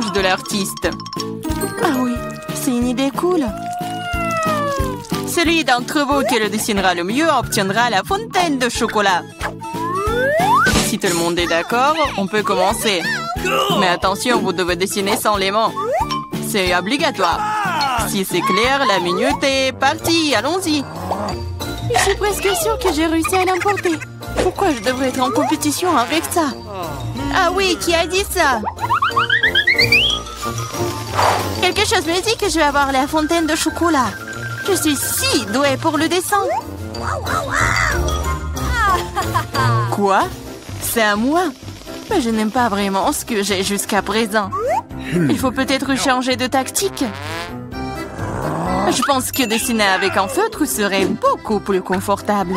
challenge de l'artiste. Ah oui, c'est une idée cool. Celui d'entre vous qui le dessinera le mieux obtiendra la fontaine de chocolat. Si tout le monde est d'accord, on peut commencer. Mais attention, vous devez dessiner sans les mains. C'est obligatoire. Si c'est clair, la minute est partie. Allons-y. Je suis presque sûre que j'ai réussi à l'emporter. Pourquoi je devrais être en compétition avec ça? Ah oui, qui a dit ça? Quelque chose me dit que je vais avoir la fontaine de chocolat. Je suis si douée pour le dessin. Quoi? C'est à moi? Mais je n'aime pas vraiment ce que j'ai jusqu'à présent. Il faut peut-être changer de tactique. Je pense que dessiner avec un feutre serait beaucoup plus confortable.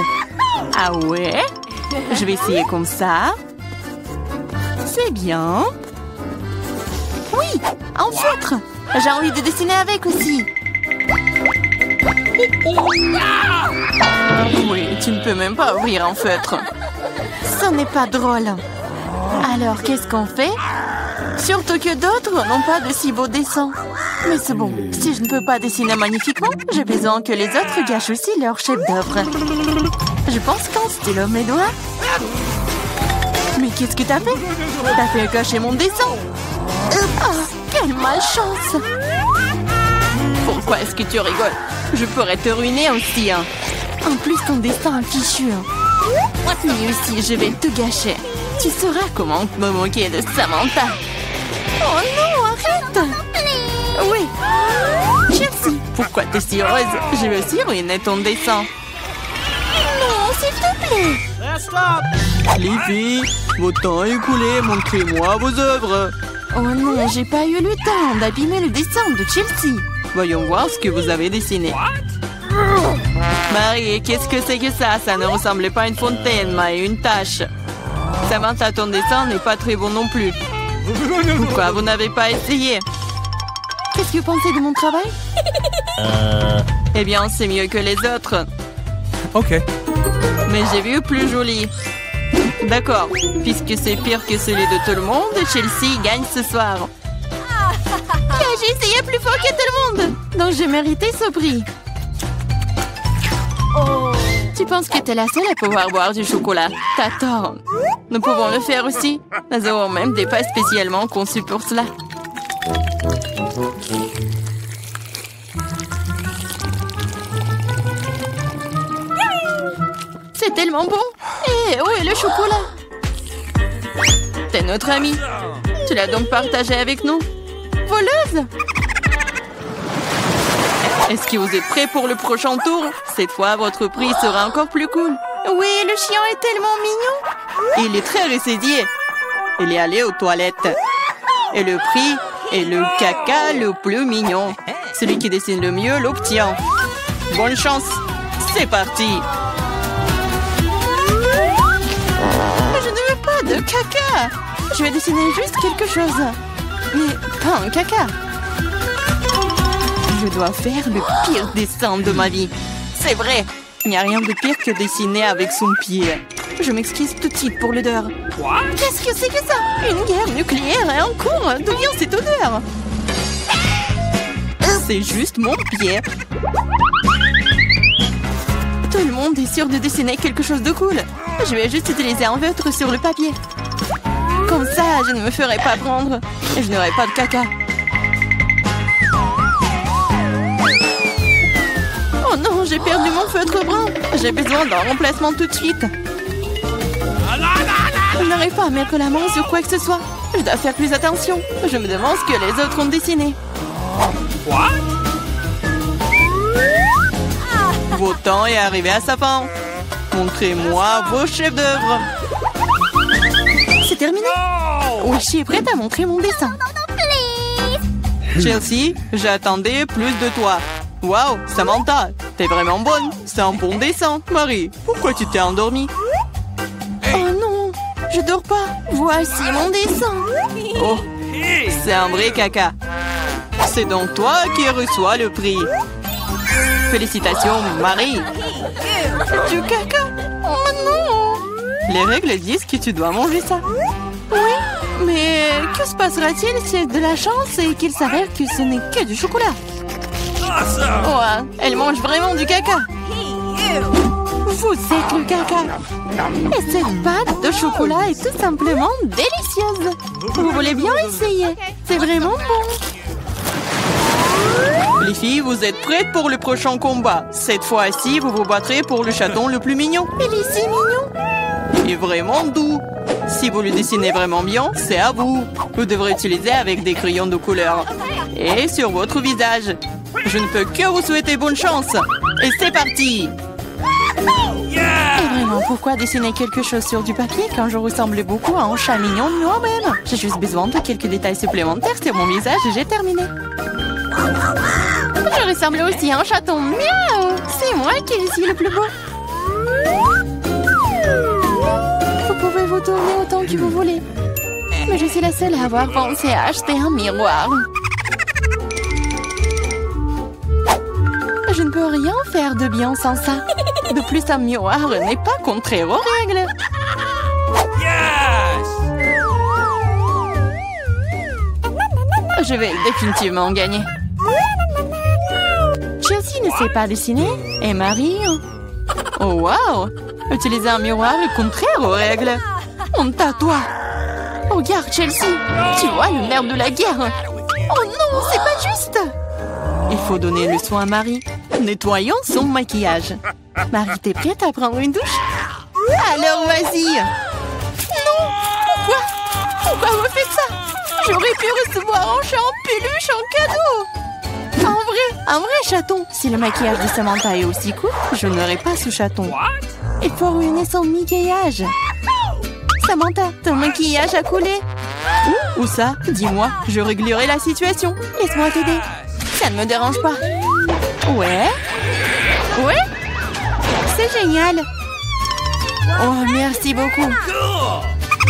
Ah ouais? Je vais essayer comme ça. C'est bien. Oui, un feutre. J'ai envie de dessiner avec aussi. Oui, tu ne peux même pas ouvrir un feutre. Ce n'est pas drôle. Alors, qu'est-ce qu'on fait? Surtout que d'autres n'ont pas de si beaux dessins. Mais c'est bon, si je ne peux pas dessiner magnifiquement, j'ai besoin que les autres gâchent aussi leur chef-d'œuvre. Je pense qu'en stylo mes doigts. Mais qu'est-ce que t'as fait? T'as fait gâcher mon dessin. Ah, quelle malchance! Pourquoi est-ce que tu rigoles? Je pourrais te ruiner aussi, hein. En plus, ton dessin est fichu. Lui aussi, je vais te gâcher. Tu sauras comment me moquer de Samantha. Oh non, arrête! Oui. Chelsea, pourquoi t'es si heureuse? Je vais aussi ruiner ton dessin. Non, s'il te plaît. Les filles, votre temps est écoulé. Montrez-moi vos œuvres. Oh non, j'ai pas eu le temps d'abîmer le dessin de Chelsea. Voyons voir ce que vous avez dessiné. Marie, qu'est-ce que c'est que ça? Ça ne ressemblait pas à une fontaine, mais à une tache. Samantha, ton dessin n'est pas très bon non plus. Pourquoi vous n'avez pas essayé? Qu'est-ce que vous pensez de mon travail? Eh bien, c'est mieux que les autres. Ok. Mais j'ai vu plus joli. D'accord, puisque c'est pire que celui de tout le monde, Chelsea gagne ce soir. J'ai essayé plus fort que tout le monde, donc j'ai mérité ce prix. Tu penses que t'es la seule à pouvoir boire du chocolat? T'as tort. Nous pouvons le faire aussi. Nous avons même des pâtes spécialement conçues pour cela. C'est tellement bon. Et où est le chocolat? T'es notre amie. Tu l'as donc partagé avec nous? Voleuse! Est-ce que vous êtes prêts pour le prochain tour? Cette fois, votre prix sera encore plus cool. Oui, le chien est tellement mignon. Il est très ressaisié. Il est allé aux toilettes. Et le prix est le caca le plus mignon. Celui qui dessine le mieux l'obtient. Bonne chance. C'est parti. Je ne veux pas de caca. Je vais dessiner juste quelque chose. Mais pas un caca. Je dois faire le pire dessin de ma vie. C'est vrai. Il n'y a rien de pire que dessiner avec son pied. Je m'excuse tout de suite pour l'odeur. Qu'est-ce que c'est que ça? Une guerre nucléaire est en cours. D'où vient cette odeur? C'est juste mon pied. Tout le monde est sûr de dessiner quelque chose de cool. Je vais juste utiliser un feutre sur le papier. Comme ça, je ne me ferai pas prendre. Et je n'aurai pas de caca. Oh non, j'ai perdu mon feutre brun. J'ai besoin d'un remplacement tout de suite. Je n'arrive pas à mettre la main sur quoi que ce soit. Je dois faire plus attention. Je me demande ce que les autres ont dessiné. Votre temps est arrivé à sa fin. Montrez-moi vos chefs-d'œuvre. C'est terminé. Wishi est prête à montrer mon dessin. Chelsea, j'attendais plus de toi. Waouh, Samantha, t'es vraiment bonne. C'est un bon dessin. Marie, pourquoi tu t'es endormie? Oh non, je dors pas. Voici mon dessin. Oh, c'est un vrai caca. C'est donc toi qui reçois le prix. Félicitations, Marie. Du caca? Oh non. Les règles disent que tu dois manger ça. Oui, Mais que se passera-t-il si c'est de la chance et qu'il s'avère que ce n'est que du chocolat? Oh, elle mange vraiment du caca. Vous êtes le caca. Et cette pâte de chocolat est tout simplement délicieuse. Vous voulez bien essayer? C'est vraiment bon. Les filles, vous êtes prêtes pour le prochain combat. Cette fois-ci, vous vous battrez pour le chaton le plus mignon. Il est si mignon. Et vraiment doux. Si vous le dessinez vraiment bien, c'est à vous. Vous devrez utiliser avec des crayons de couleur. Et sur votre visage. Je ne peux que vous souhaiter bonne chance. Et c'est parti! Et vraiment, pourquoi dessiner quelque chose sur du papier quand je ressemble beaucoup à un chat mignon de moi-même? J'ai juste besoin de quelques détails supplémentaires sur mon visage et j'ai terminé. Je ressemble aussi à un chaton. Miaou! C'est moi qui suis le plus beau. Vous pouvez vous tourner autant que vous voulez. Mais je suis la seule à avoir pensé à acheter un miroir. Je ne peux rien faire de bien sans ça. De plus, un miroir n'est pas contraire aux règles. Je vais définitivement gagner. Chelsea ne sait pas dessiner. Et Marie... Oh, wow! Utiliser un miroir est contraire aux règles. Honte à toi. Regarde, Chelsea. Tu vois le nerf de la guerre. Oh non, c'est pas juste. Il faut donner le soin à Marie. Nettoyons son maquillage. Marie, t'es prête à prendre une douche? Alors, vas-y. Non! Pourquoi vous faites ça? J'aurais pu recevoir un chat en peluche en cadeau. Un vrai chaton. Si le maquillage de Samantha est aussi cool, je n'aurai pas ce chaton. Il faut ruiner son maquillage. Samantha, ton maquillage a coulé. Où ça? Dis-moi, je réglerai la situation. Laisse-moi t'aider. Ça ne me dérange pas. Ouais? C'est génial. Oh, merci beaucoup.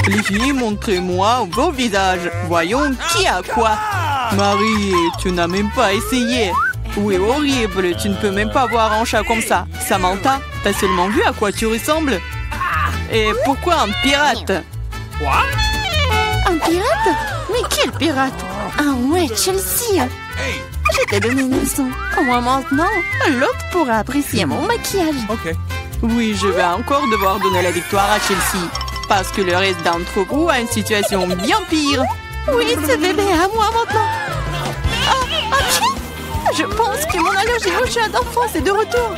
Les filles, montrez-moi vos visages. Voyons qui a quoi. Marie, tu n'as même pas essayé. Oui, horrible. Tu ne peux même pas voir un chat comme ça. Samantha, t'as seulement vu à quoi tu ressembles? Et pourquoi un pirate? Un pirate? Mais quel pirate? Ah ouais, Chelsea. Je t'ai donné une leçon. Au moins maintenant, l'autre pourra apprécier mon maquillage. Oui, je vais encore devoir donner la victoire à Chelsea. Parce que le reste d'entre vous a une situation bien pire. Oui, ce bébé est à moi maintenant. Je pense que mon allergie au chat d'enfance est de retour.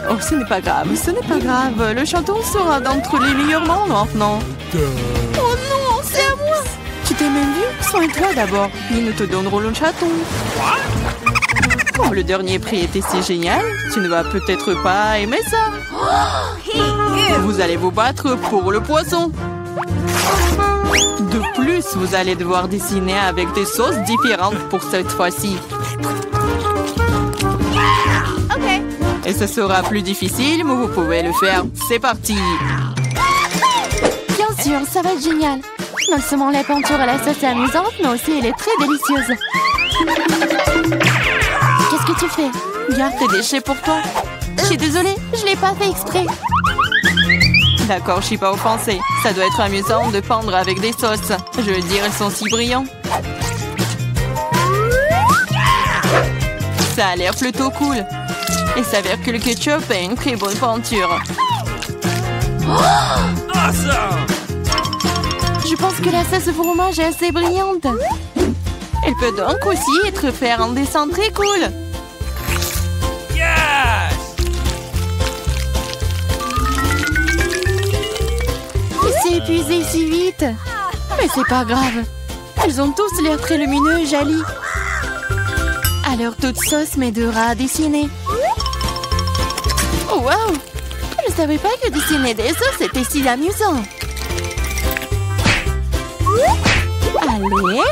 Oh, ce n'est pas grave, Le chaton sera d'entre les meilleurs mondes maintenant. Oh non, c'est à moi. Tu t'es même vu? Soigne-toi d'abord. Puis nous te donnerons le chaton. Comme le dernier prix était si génial, tu ne vas peut-être pas aimer ça. Vous allez vous battre pour le poisson. De plus, vous allez devoir dessiner avec des sauces différentes pour cette fois-ci. Et ce sera plus difficile, mais vous pouvez le faire. C'est parti! Bien sûr, ça va être génial. Non seulement la peinture à la sauce est amusante, mais aussi elle est très délicieuse. Qu'est-ce que tu fais? Garde tes déchets pour toi. Je suis désolée, je l'ai pas fait exprès. D'accord, je suis pas offensée. Ça doit être amusant de peindre avec des sauces. Je veux dire, elles sont si brillantes. Ça a l'air plutôt cool. Il s'avère que le ketchup est une très bonne peinture. Je pense que la sauce au fromage est assez brillante. Elle peut donc aussi être faire un dessin très cool. Il s'est épuisé si vite. Mais c'est pas grave. Ils ont tous l'air très lumineux et jolis. Alors toute sauce m'aidera à dessiner. Oh, wow! Je savais pas que dessiner des sauces était si amusant. Allez.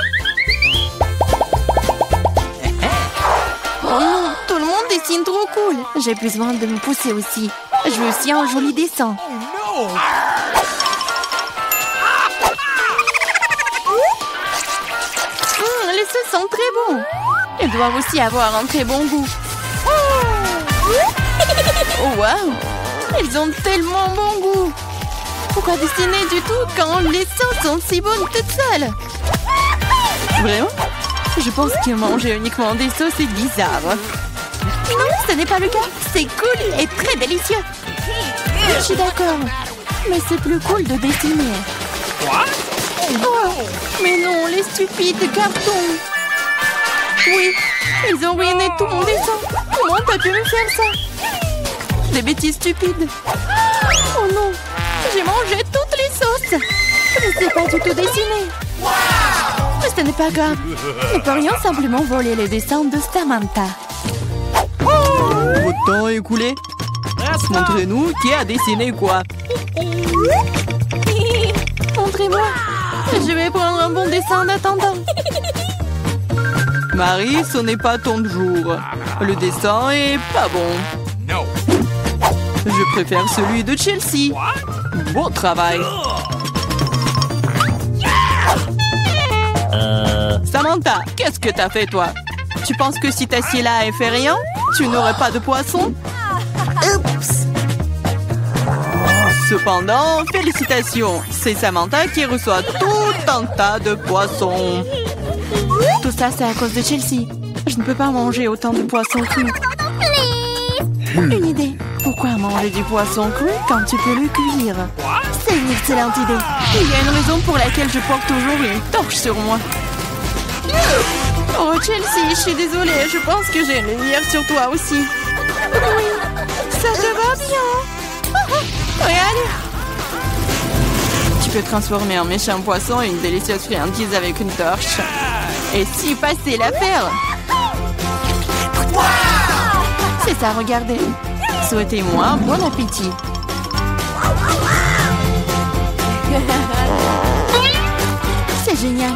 Oh non, tout le monde dessine trop cool. J'ai besoin de me pousser aussi. Je veux aussi un joli dessin. Les sauces sont très bons. Ils doivent aussi avoir un très bon goût. Oh wow! Ils ont tellement bon goût. Pourquoi dessiner du tout quand les sauces sont si bonnes toutes seules? Vraiment? Je pense que manger uniquement des sauces est bizarre. Non, ce n'est pas le cas. C'est cool et très délicieux. Je suis d'accord. Mais c'est plus cool de dessiner. Oh, mais non, les stupides cartons. Oui, ils ont ruiné tout mon dessin. Comment t'as pu me faire ça? Des bêtises stupides. Oh non, j'ai mangé toutes les sauces. Je ne sais pas du tout dessiner. Mais ce n'est pas grave. Nous pourrions simplement voler les dessins de Samantha. Votre temps est écoulé. Montrez-nous qui a dessiné quoi. Montrez-moi. Je vais prendre un bon dessin en attendant. Marie, ce n'est pas ton jour. Le dessin est pas bon. Je préfère celui de Chelsea. Bon travail. Samantha, qu'est-ce que t'as fait toi? Tu penses que si t'assieds là et fais rien, tu n'aurais pas de poisson? Oups. Cependant, félicitations. C'est Samantha qui reçoit tout un tas de poissons. Tout ça, c'est à cause de Chelsea. Je ne peux pas manger autant de poissons crus. Une idée. Pourquoi manger du poisson cru quand tu peux le cuire? C'est une excellente idée. Il y a une raison pour laquelle je porte toujours une torche sur moi. Oh, Chelsea, je suis désolée. Je pense que j'ai une lumière sur toi aussi. Oui, ça te va bien. Regarde. Tu peux transformer un méchant poisson en une délicieuse friandise avec une torche. Et si passer l'affaire. C'est ça, regardez. Souhaitez-moi bon appétit. C'est génial.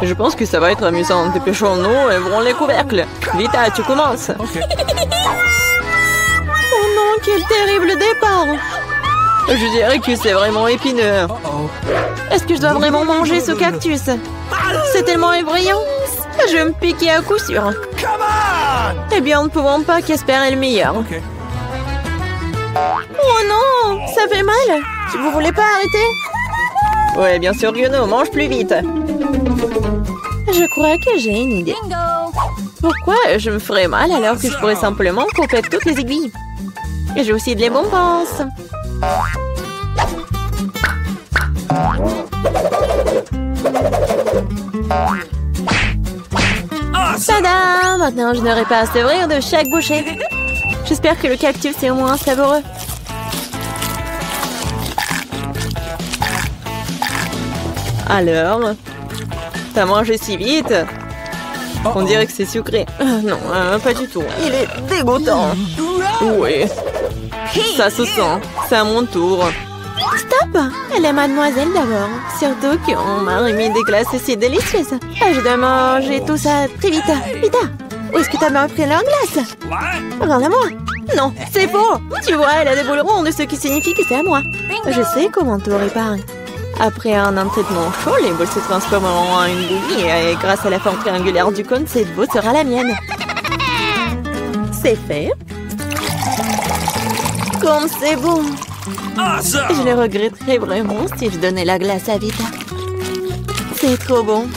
Je pense que ça va être amusant. Dépêchons-nous et ouvrons les couvercles. Vita, tu commences. Oh non, quel terrible départ. Je dirais que c'est vraiment épineux. Est-ce que je dois vraiment manger ce cactus? C'est tellement effrayant. Je vais me piquer à coup sûr. Eh bien, nous ne pouvons pas qu'espérer le meilleur. Oh non, ça fait mal. Vous voulez pas arrêter? Ouais, bien sûr que non. Mange plus vite. Je crois que j'ai une idée. Pourquoi je me ferais mal alors que je pourrais simplement couper toutes les aiguilles? Et j'ai aussi de les bonbons. Tada! Maintenant, je n'aurai pas à s'ouvrir de chaque bouchée. J'espère que le cactus est au moins savoureux. Alors, t'as mangé si vite? On dirait que c'est sucré. Non, pas du tout. Il est dégoûtant. Oui. Ça se sent. C'est à mon tour. Stop! Elle est mademoiselle d'abord. Surtout qu'on m'a remis des glaces si délicieuses. Je dois manger tout ça très vite. Vita, où est-ce que t'as bien pris leur glace? Rends-la-moi. Non, c'est faux. Tu vois, elle a des boules rondes, ce qui signifie que c'est à moi. Je sais comment tout réparer. Après un entraînement chaud, les boules se transformeront en une bouillie et grâce à la forme triangulaire du cône, cette boule sera la mienne. C'est fait. Comme c'est bon. Je le regretterais vraiment si je donnais la glace à Vita. C'est trop bon.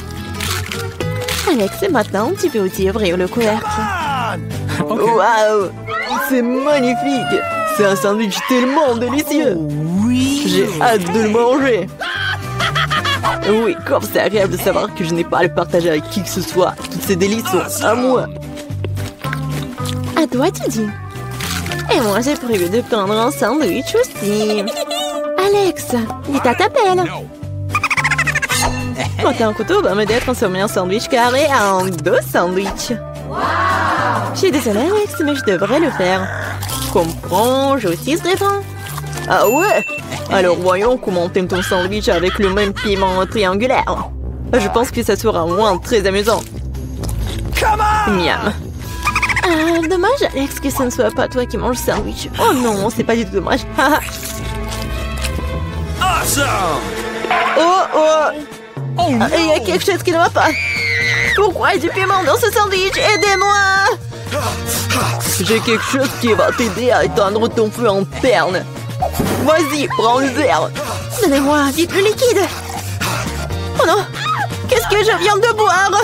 Alex, maintenant, tu peux aussi ouvrir le couvercle. Waouh! C'est magnifique! C'est un sandwich tellement délicieux! J'ai hâte de le manger! Oui, comme c'est agréable de savoir que je n'ai pas à le partager avec qui que ce soit. Toutes ces délices sont à moi. À toi, tu dis. Et moi, j'ai prévu de prendre un sandwich aussi. Alex, Vita t'appelle. Monter un couteau va m'aider à transformer un sandwich carré en 2 sandwichs. Je suis désolée, Alex, mais je devrais le faire. Comprends, je aussi serai faim. Ah ouais? Alors voyons comment t'aimes ton sandwich avec le même piment triangulaire. Je pense que ça sera au moins très amusant. Miam. Ah, dommage, Alex, que ce ne soit pas toi qui mange le sandwich. Oh non, c'est pas du tout dommage. Il y a quelque chose qui ne va pas. Pourquoi il y a du piment dans ce sandwich? Aidez-moi! J'ai quelque chose qui va t'aider à éteindre ton feu interne. Vas-y, prends le verre. Donnez-moi vite le liquide. Oh non! Qu'est-ce que je viens de boire?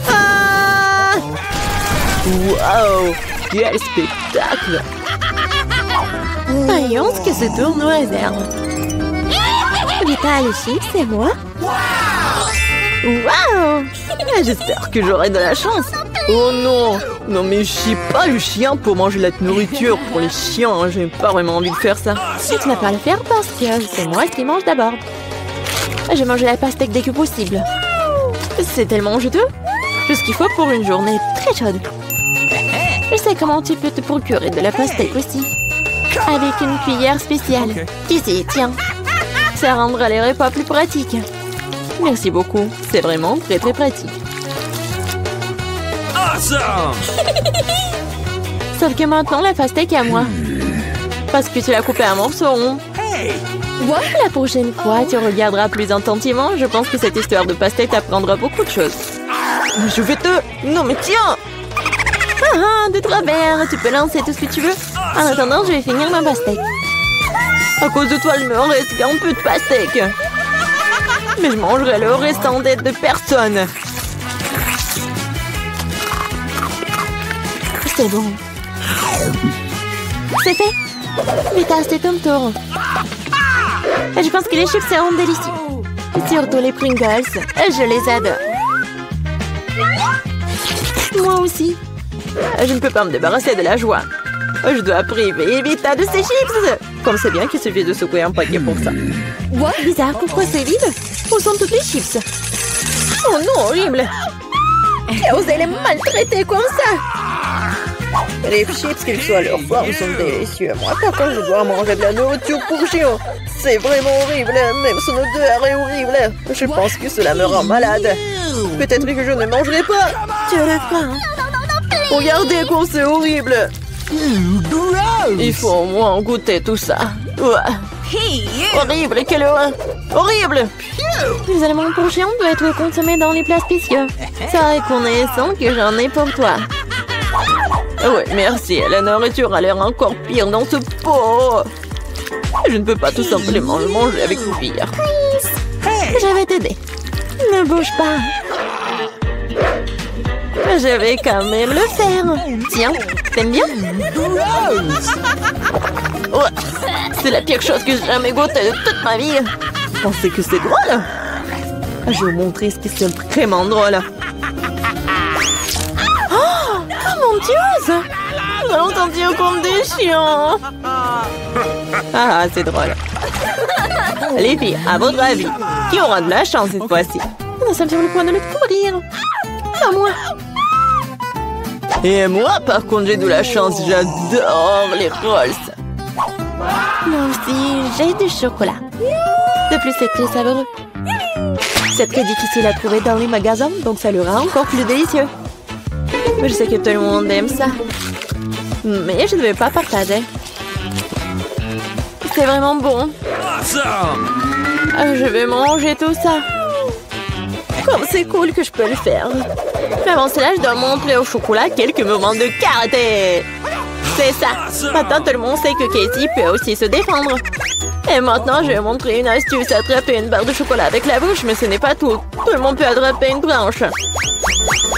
Ah! Waouh! Quel spectacle! Voyons ce que se tourne au hasard. Vita, le chips, c'est moi. Waouh! J'espère que j'aurai de la chance. Oh non! Non mais je suis pas le chien pour manger la nourriture pour les chiens. J'ai pas vraiment envie de faire ça. Si tu vas pas le faire parce que c'est moi qui mange d'abord. Je mange la pastèque dès que possible. C'est tellement juteux. Tout ce qu'il faut pour une journée très chaude. Je sais comment tu peux te procurer de la pastèque aussi. Avec une cuillère spéciale. Tu sais, tiens. Ça rendra les repas plus pratiques. Merci beaucoup. C'est vraiment très très pratique. Sauf que maintenant, la pastèque est à moi. Parce que tu l'as coupée en morceaux ronds. La prochaine fois, tu regarderas plus attentivement. Je pense que cette histoire de pastèque t'apprendra beaucoup de choses. Je vais te... Non mais tiens! Ah, 2, 3 verres. Tu peux lancer tout ce que tu veux. En attendant, je vais finir ma pastèque. À cause de toi, il me reste un peu de pastèque. Mais je mangerai le restant d'aide de personne. C'est bon. C'est fait. Vita, c'est ton tour. Je pense que les chips seront délicieux. Surtout les Pringles. Je les adore. Moi aussi. Je ne peux pas me débarrasser de la joie. Je dois priver Vita de ses chips. Comme c'est bien qu'il suffit de secouer un paquet pour ça. Bizarre, pourquoi c'est vide? Où sont toutes les chips? Oh non, horrible. Qui a osé les maltraiter comme ça? Les chips, qu'ils soient leur forme, sont délicieux. Moi, par contre, je dois manger de la nourriture pour chien. C'est vraiment horrible. Même son odeur est horrible. Je pense que cela me rend malade. Peut-être que je ne mangerai pas. Tu as faim? Regardez comme c'est horrible. Il faut au moins goûter tout ça. Horrible, quelle horreur. Horrible. Les aliments pour chiens doivent être consommés dans les plats spéciaux. C'est reconnaissant que j'en ai pour toi. Oui, merci. La nourriture a l'air encore pire dans ce pot. Je ne peux pas tout simplement le manger avec cuillère. Je vais t'aider. Ne bouge pas. Je vais quand même le faire. Tiens, t'aimes bien? C'est la pire chose que j'ai jamais goûtée de toute ma vie. Vous pensez que c'est drôle? Je vais vous montrer ce qui est vraiment drôle. Oh mon Dieu! Nous allons sentir comme des chiens. Ah, c'est drôle. Les filles, à votre avis, qui aura de la chance cette fois-ci? Nous sommes sur le point de le courir. À moi. Et moi, par contre, j'ai de la chance. J'adore les rolls. Moi aussi, j'ai du chocolat. De plus, c'est très savoureux. C'est très difficile à trouver dans les magasins, donc ça le rend encore plus délicieux. Je sais que tout le monde aime ça. Mais je ne vais pas partager. C'est vraiment bon. Je vais manger tout ça. Comme c'est cool que je peux le faire. Mais avant cela, je dois montrer au chocolat quelques moments de karaté. C'est ça. Maintenant, tout le monde sait que Casey peut aussi se défendre. Et maintenant, je vais montrer une astuce. Attraper une barre de chocolat avec la bouche, mais ce n'est pas tout. Tout le monde peut attraper une branche.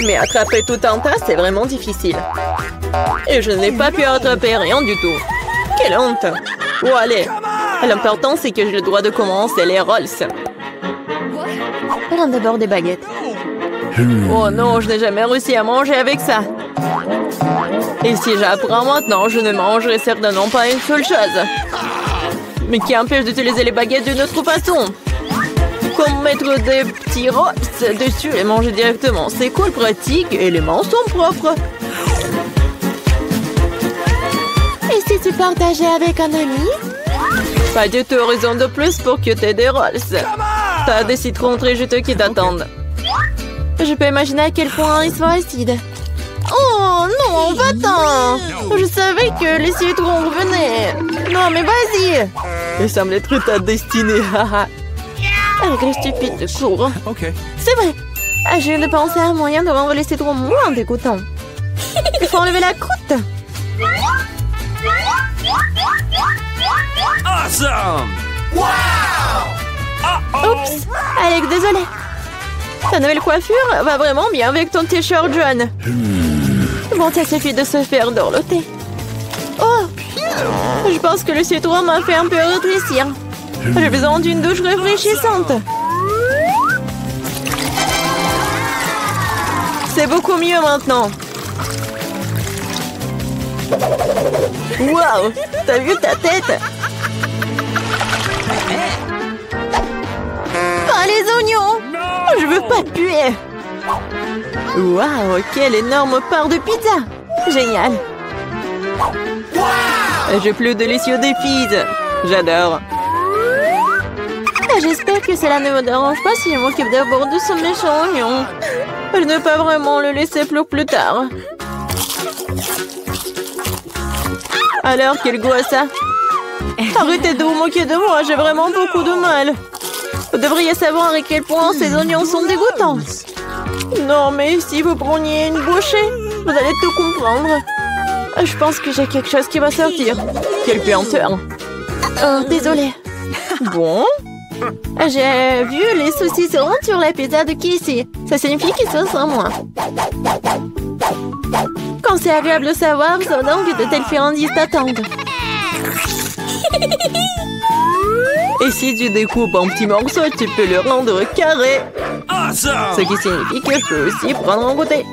Mais attraper tout un tas, c'est vraiment difficile. Et je n'ai pas pu attraper rien du tout. Quelle honte. Oh, allez. L'important, c'est que j'ai le droit de commencer les rolls. Prends d'abord des baguettes. Oh non, je n'ai jamais réussi à manger avec ça. Et si j'apprends maintenant, je ne mangerai certainement pas une seule chose. Mais qui empêche d'utiliser les baguettes d'une autre façon? Comme mettre des petits rolls dessus et manger directement. C'est cool, pratique et les mains sont propres. Et si tu partageais avec un ami? Pas du tout raison de plus pour que tu aies des rolls. T'as des citrons très juteux qui t'attendent. Je peux imaginer à quel point ils sont acides. Oh non, va-t'en! Je savais que les citrons revenaient. Non, mais vas-y! Il semble être ta destinée. Avec les stupides de cours. Ok. C'est vrai. Je viens de penser à un moyen de rendre les citrons moins dégoûtants. Il faut enlever la croûte. Awesome! Oups. Alex, désolé. Ta nouvelle coiffure va vraiment bien avec ton t-shirt jaune. Bon, ça suffit de se faire dorloter. Oh! Je pense que le citron m'a fait un peu rétrécir. J'ai besoin d'une douche rafraîchissante. C'est beaucoup mieux maintenant. Waouh! T'as vu ta tête? Pas les oignons! Je veux pas puer. Waouh! Quelle énorme part de pizza! Génial! Un jeu plus délicieux des pizzas. J'adore. J'espère que cela ne me dérange pas si je m'occupe d'abord de ce méchant oignon. Je ne peux pas vraiment le laisser pour plus tard. Alors, quel goût a ça? Arrêtez de vous moquer de moi, j'ai vraiment beaucoup de mal. Vous devriez savoir à quel point ces oignons sont dégoûtants. Non, mais si vous preniez une bouchée, vous allez tout comprendre. Je pense que j'ai quelque chose qui va sortir. Quelle puanteur. Oh, désolée. Bon. J'ai vu les saucisses rondes sur la pizza de Casey. Ça signifie qu'ils sont sans moi. Quand c'est agréable de savoir, c'est donc que de telles friandises t'attendent. Et si tu découpes en petits morceaux, tu peux le rendre carré. Ce qui signifie que je peux aussi prendre un goûter.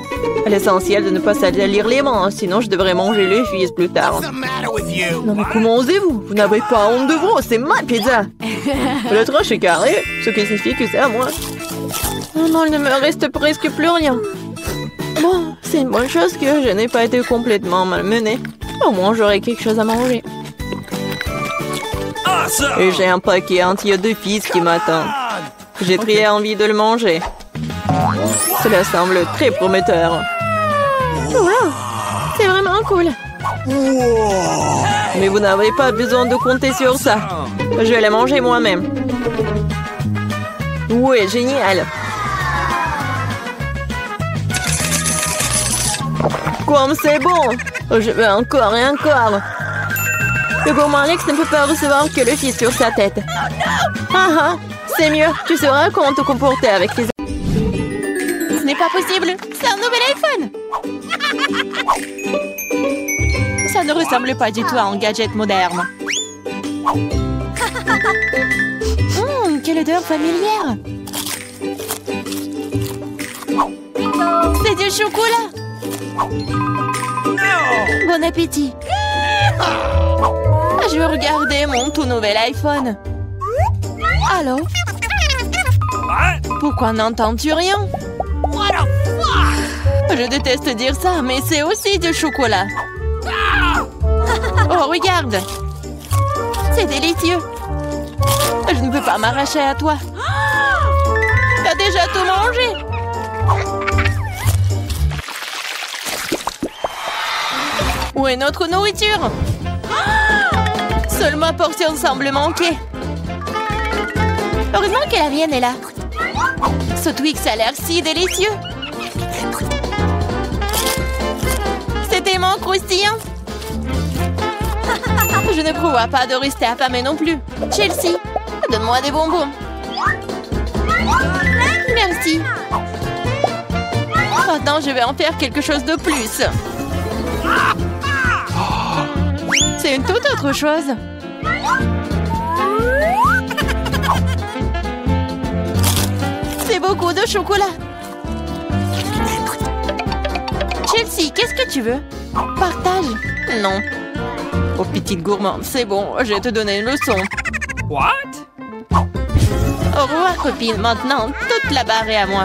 L'essentiel de ne pas salir les mains, sinon je devrais manger les fils plus tard. Non mais comment osez-vous? Vous n'avez pas honte de vous, c'est ma pizza. Le tranche est carré, ce qui signifie que c'est à moi. Oh non, il ne me reste presque plus rien. Bon, c'est une bonne chose que je n'ai pas été complètement malmenée. Au moins j'aurai quelque chose à manger. Et j'ai un paquet entier de fils qui m'attend. J'ai très envie de le manger. Cela semble très prometteur. Wow, c'est vraiment cool. Mais vous n'avez pas besoin de compter sur ça. Je vais les manger moi-même. Ouais, génial. Comme c'est bon. Je veux encore et encore. Le gourmand Alex ne peut pas recevoir que le fils sur sa tête. Ah ah, c'est mieux. Tu sauras comment te comporter avec tes... Ce n'est pas possible. C'est un nouvel iPhone. Ça ne ressemble pas du tout à un gadget moderne. Quelle odeur familière. C'est du chocolat. Bon appétit. Je veux regarder mon tout nouvel iPhone. Allô? Pourquoi n'entends-tu rien? Je déteste dire ça, mais c'est aussi du chocolat. Oh, regarde. C'est délicieux. Je ne peux pas m'arracher à toi. T'as déjà tout mangé. Où est notre nourriture? Seule ma portion semble manquer. Heureusement que la mienne est là. Ce Twix a l'air si délicieux. C'est tellement croustillant. Je ne prévois pas de rester affamée non plus. Chelsea, donne-moi des bonbons. Merci. Maintenant, je vais en faire quelque chose de plus. C'est une toute autre chose. C'est beaucoup de chocolat. Chelsea, qu'est-ce que tu veux? Partage. Non. Oh, petite gourmande, c'est bon, je vais te donner une leçon. What? Au revoir, copine. Maintenant, toute la barre est à moi.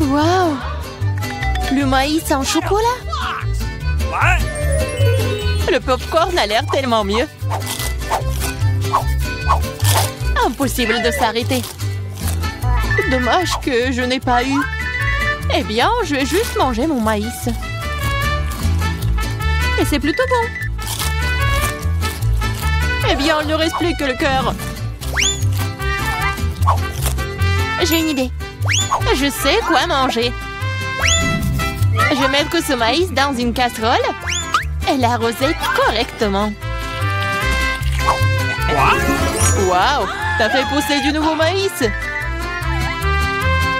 Waouh! Le maïs en chocolat? Le popcorn a l'air tellement mieux. Impossible de s'arrêter. Dommage que je n'ai pas eu. Eh bien, je vais juste manger mon maïs. Et c'est plutôt bon. Eh bien, il ne reste plus que le cœur. J'ai une idée. Je sais quoi manger. Je vais mettre ce maïs dans une casserole et l'arroser correctement. Waouh! T'as fait pousser du nouveau maïs!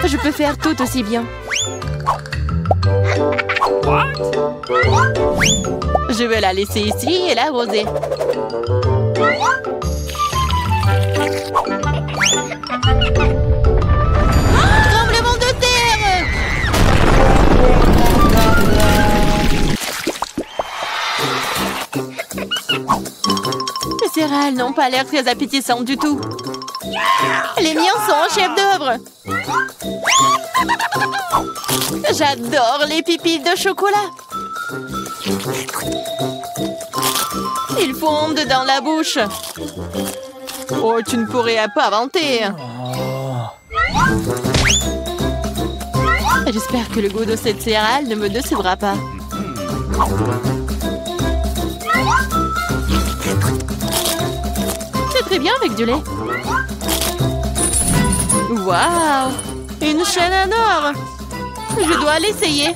Je peux faire tout aussi bien. Je vais la laisser ici et l'arroser. Tremblement de terre! Les céréales n'ont pas l'air très appétissantes du tout. Les miens sont en chef d'œuvre. J'adore les pépites de chocolat. Ils fondent dans la bouche. Oh, tu ne pourrais pas vanter. J'espère que le goût de cette céréale ne me décevra pas. C'est très bien avec du lait. Waouh! Une chaîne en or! Je dois l'essayer.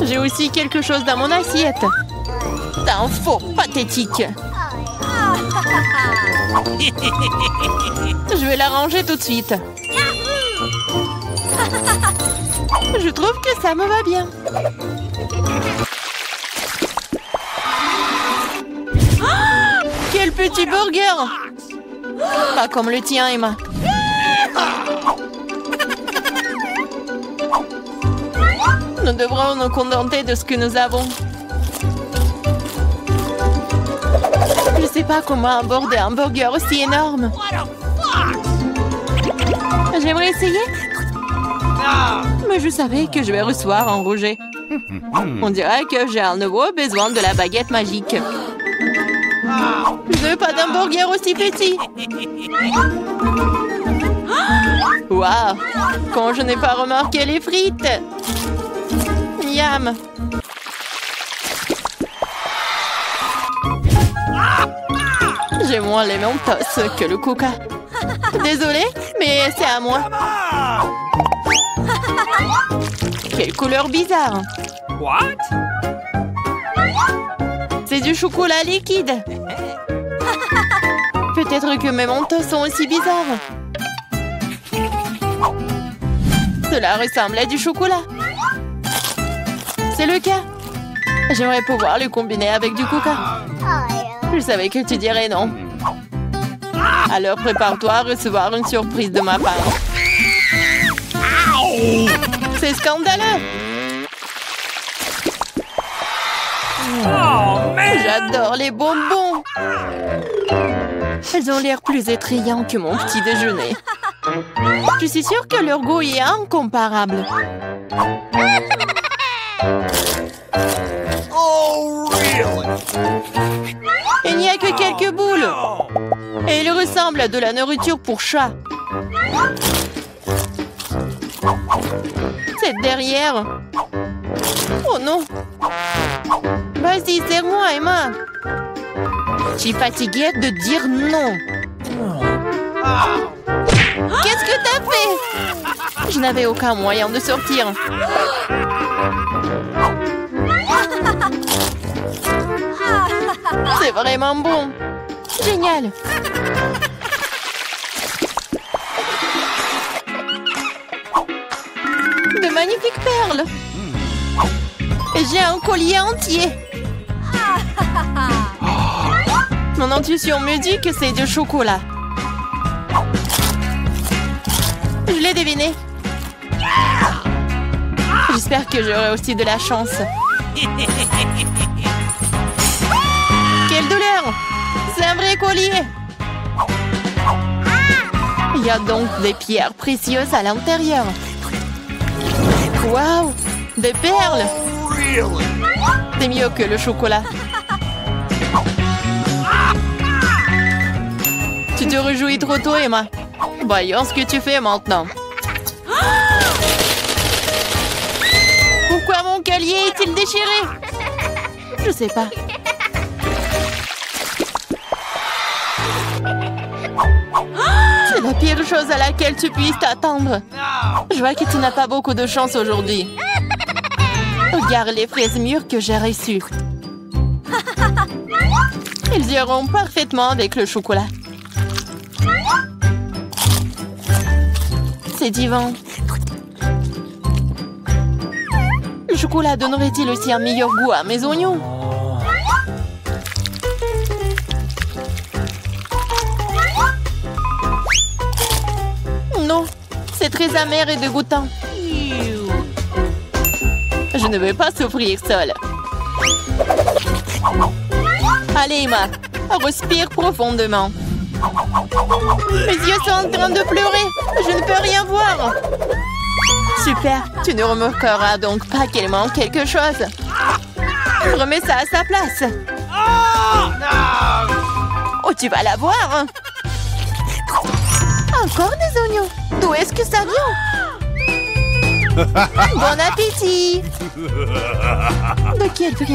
J'ai aussi quelque chose dans mon assiette. T'es un faux pathétique. Je vais la ranger tout de suite. Je trouve que ça me va bien. Oh, quel petit burger! Pas comme le tien, Emma. Nous devrons nous contenter de ce que nous avons. Je ne sais pas comment aborder un burger aussi énorme. J'aimerais essayer. Mais je savais que je vais recevoir un rejet. On dirait que j'ai à nouveau besoin de la baguette magique. Je veux pas d'un burger aussi petit. Waouh! Quand je n'ai pas remarqué les frites. Miam! J'ai moins les Mentos que le Coca. Désolée, mais c'est à moi. Quelle couleur bizarre! What? C'est du chocolat liquide. Peut-être que mes Mentos sont aussi bizarres. Cela ressemble à du chocolat. C'est le cas. J'aimerais pouvoir le combiner avec du Coca. Je savais que tu dirais non. Alors prépare-toi à recevoir une surprise de ma part. C'est scandaleux. J'adore les bonbons. Elles ont l'air plus attrayants que mon petit déjeuner. Je suis sûre que leur goût est incomparable. Oh, really? Il n'y a que quelques boules. Et ils ressemblent à de la nourriture pour chat. C'est derrière. Oh non. Vas-y, serre-moi, Emma. Je suis fatiguée de dire non. Qu'est-ce que t'as fait? Je n'avais aucun moyen de sortir. C'est vraiment bon. Génial. De magnifiques perles. Et j'ai un collier entier. Mon intuition me dit que c'est du chocolat. Je l'ai deviné. J'espère que j'aurai aussi de la chance. Quelle douleur! C'est un vrai collier! Il y a donc des pierres précieuses à l'intérieur. Waouh! Des perles! C'est mieux que le chocolat. Tu te réjouis trop tôt, Emma. Voyons ce que tu fais maintenant. Pourquoi mon collier est-il déchiré? Je sais pas. C'est la pire chose à laquelle tu puisses t'attendre. Je vois que tu n'as pas beaucoup de chance aujourd'hui. Regarde les fraises mûres que j'ai reçues. Ils iront parfaitement avec le chocolat. C'est divin. Le chocolat donnerait-il aussi un meilleur goût à mes oignons? Non, c'est très amer et dégoûtant. Je ne veux pas souffrir seule. Allez, Emma, respire profondément. Mes yeux sont en train de pleurer. Je ne peux rien voir. Super, tu ne remarqueras donc pas qu'il manque quelque chose. Remets ça à sa place. Oh, tu vas la voir. Encore des oignons. D'où est-ce que ça vient? Bon appétit. De quel prix?